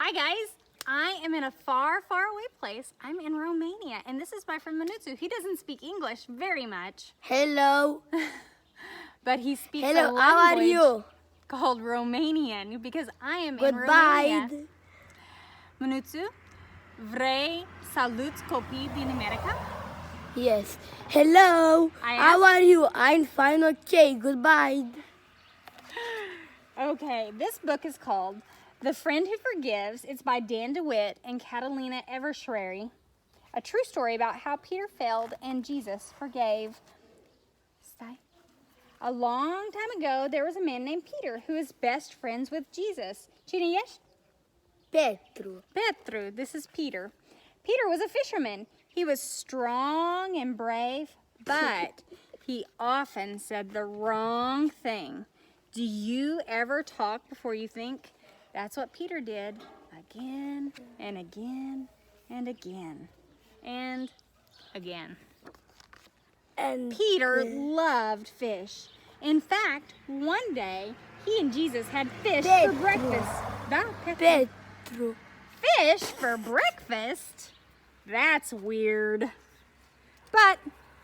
Hi guys, I am in a far, far away place. I'm in Romania, and this is my friend Manutsu. He doesn't speak English very much, Hello. but he speaks a Hello, how are language you? called Romanian because I am in Goodbye. Romania. Manutsu, vrei saluți copiii din America? Yes. Hello. How are you? I'm fine. Okay. Goodbye. Okay, this book is called The Friend Who Forgives. It's by DeWitt and Catalina Echeverri. A true story about how Peter failed and Jesus forgave. A long time ago, there was a man named Peter who was best friends with Jesus. Cine ești? Petru. This is Peter. Peter was a fisherman. He was strong and brave, but he often said the wrong thing. Do you ever talk before you think? That's what Peter did again and again and again and again. And Peter loved fish. In fact, one day he and Jesus had fish for breakfast. Petru. Fish for breakfast? That's weird. But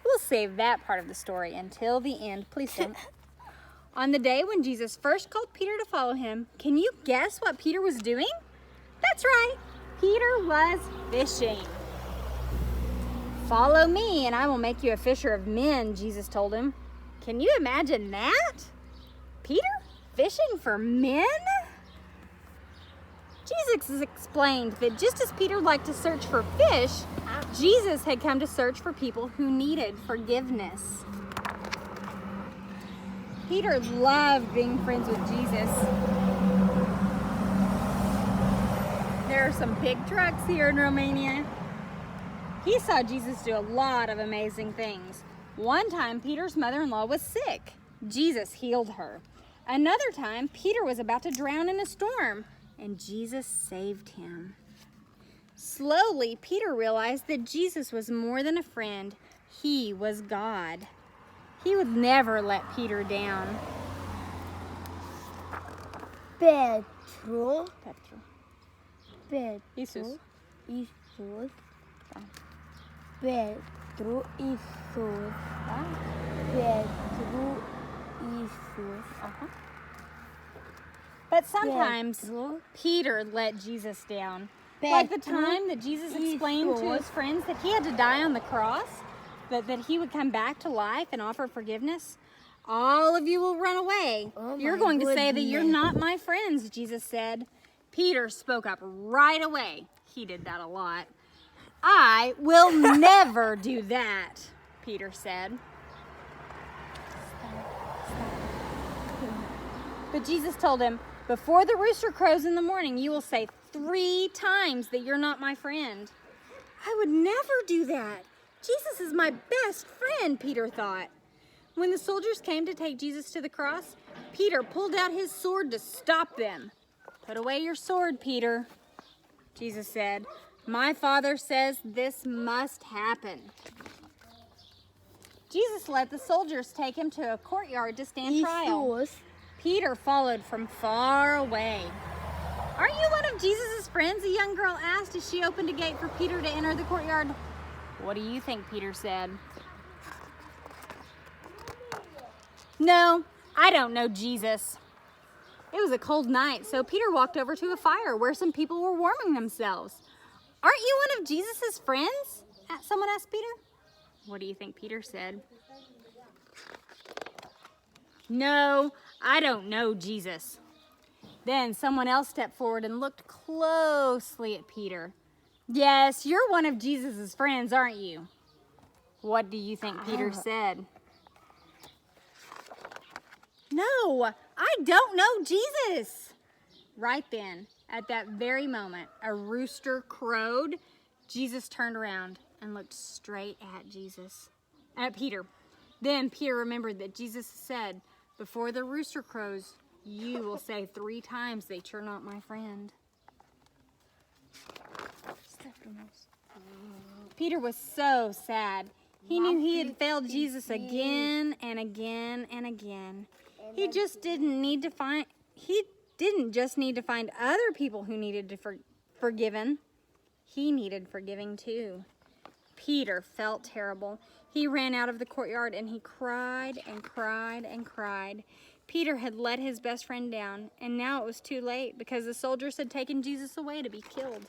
we'll save that part of the story until the end. Please don't. On the day when Jesus first called Peter to follow him, can you guess what Peter was doing? That's right, Peter was fishing. Follow me and I will make you a fisher of men, Jesus told him. Can you imagine that? Peter fishing for men? Jesus explained that just as Peter liked to search for fish, Jesus had come to search for people who needed forgiveness. Peter loved being friends with Jesus. There are some big trucks here in Romania. He saw Jesus do a lot of amazing things. One time, Peter's mother-in-law was sick. Jesus healed her. Another time, Peter was about to drown in a storm, and Jesus saved him. Slowly, Peter realized that Jesus was more than a friend. He was God. He would never let Peter down. Petru. Jesus. Isus. Petru. Isus. Petru. Isus. But sometimes Peter let Jesus down. Like the time that Jesus explained to his friends that he had to die on the cross, that he would come back to life and offer forgiveness. All of you will run away. You're going to say that you're not my friends, Jesus said. Peter spoke up right away. He did that a lot. I will never do that, Peter said. But Jesus told him, before the rooster crows in the morning, you will say 3 times that you're not my friend. I would never do that. Jesus is my best friend, Peter thought. When the soldiers came to take Jesus to the cross, Peter pulled out his sword to stop them. Put away your sword, Peter, Jesus said. My Father says this must happen. Jesus let the soldiers take him to a courtyard to stand trial. Peter followed from far away. Aren't you one of Jesus' friends? A young girl asked as she opened a gate for Peter to enter the courtyard. What do you think Peter said? No, I don't know Jesus. It was a cold night, so Peter walked over to a fire where some people were warming themselves. Aren't you one of Jesus' friends? Someone asked Peter. What do you think Peter said? No, I don't know Jesus. Then someone else stepped forward and looked closely at Peter. Yes, you're one of Jesus' friends, aren't you? What do you think Peter said? No, I don't know Jesus. Right then, at that very moment, a rooster crowed. Jesus turned around and looked straight at Peter. Then Peter remembered that Jesus said, before the rooster crows, you will say 3 times that you're not my friend. Peter was so sad. He knew he had failed Jesus again and again and again. He just didn't need to find didn't just need to find other people who needed to forgiven. He needed forgiving too. Peter felt terrible. He ran out of the courtyard and he cried and cried and cried. Peter had let his best friend down, and now it was too late because the soldiers had taken Jesus away to be killed.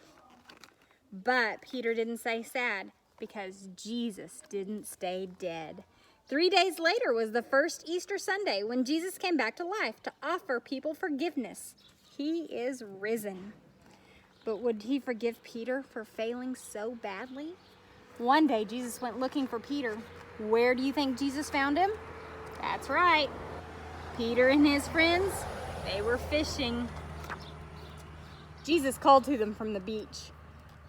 But Peter didn't stay sad because Jesus didn't stay dead. 3 days later was the first Easter Sunday when Jesus came back to life to offer people forgiveness. He is risen. But would he forgive Peter for failing so badly? One day Jesus went looking for Peter. Where do you think Jesus found him? That's right. Peter and his friends, they were fishing. Jesus called to them from the beach.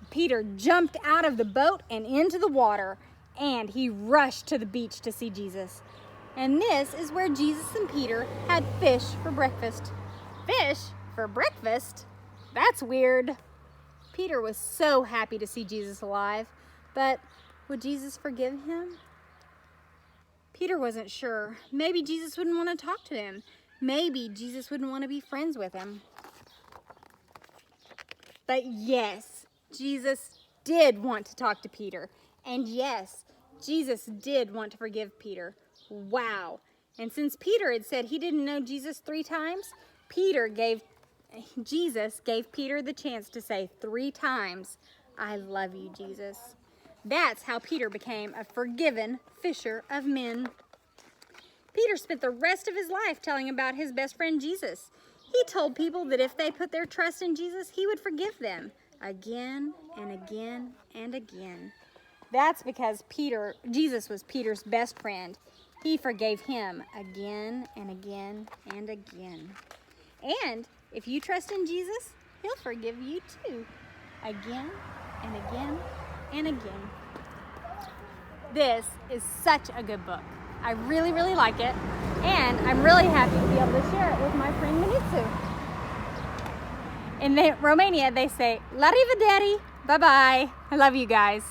Peter jumped out of the boat and into the water, and he rushed to the beach to see Jesus. And this is where Jesus and Peter had fish for breakfast. Fish for breakfast? That's weird. Peter was so happy to see Jesus alive, but would Jesus forgive him? Peter wasn't sure. Maybe Jesus wouldn't want to talk to him. Maybe Jesus wouldn't want to be friends with him. But yes, Jesus did want to talk to Peter. And yes, Jesus did want to forgive Peter. Wow. And since Peter had said he didn't know Jesus 3 times, Jesus gave Peter the chance to say 3 times, "I love you, Jesus." That's how Peter became a forgiven fisher of men. Peter spent the rest of his life telling about his best friend Jesus. He told people that if they put their trust in Jesus, he would forgive them again and again and again. That's because Jesus was Peter's best friend. He forgave him again and again and again. And if you trust in Jesus, he'll forgive you too, again and again and again. This is such a good book. I really, really like it, and I'm really happy to be able to share it with my friend Minitsu. In Romania, they say, "La rivedere," bye-bye. I love you guys.